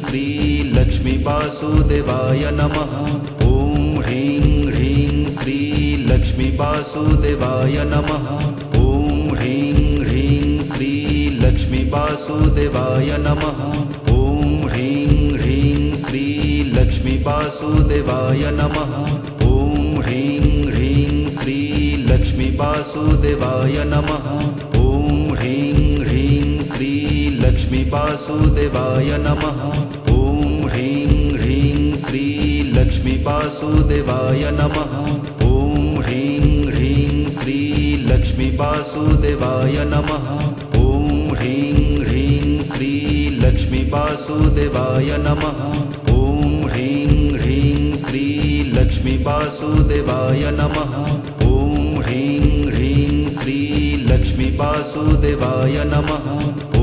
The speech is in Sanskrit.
श्री लक्ष्मी वासुदेवाय नमः। ॐ ह्रीं ह्रीं श्री लक्ष्मी वासुदेवाय नमः। ॐ ह्रीं ह्रीं श्री लक्ष्मी वासुदेवाय नमः। ॐ ह्रीं ह्रीं श्री लक्ष्मी वासुदेवाय नमः। ॐ ह्रीं ह्रीं श्री लक्ष्मी वासुदेवाय नमः। ॐ ह्रीं ह्रीं श्री लक्ष्मी वासुदेवाय नमः। ॐ ह्रीं ह्रीं श्री लक्ष्मी वासुदेवाय नमः। ॐ ह्रीं ह्रीं श्री लक्ष्मी वासुदेवाय नमः। ॐ ह्रीं ह्रीं श्री लक्ष्मी वासुदेवाय नमः। ॐ ह्रीं ह्रीं श्री लक्ष्मी वासुदेवाय नमः। ॐ ह्रीं ह्रीं श्री लक्ष्मी वासुदेवाय नमः।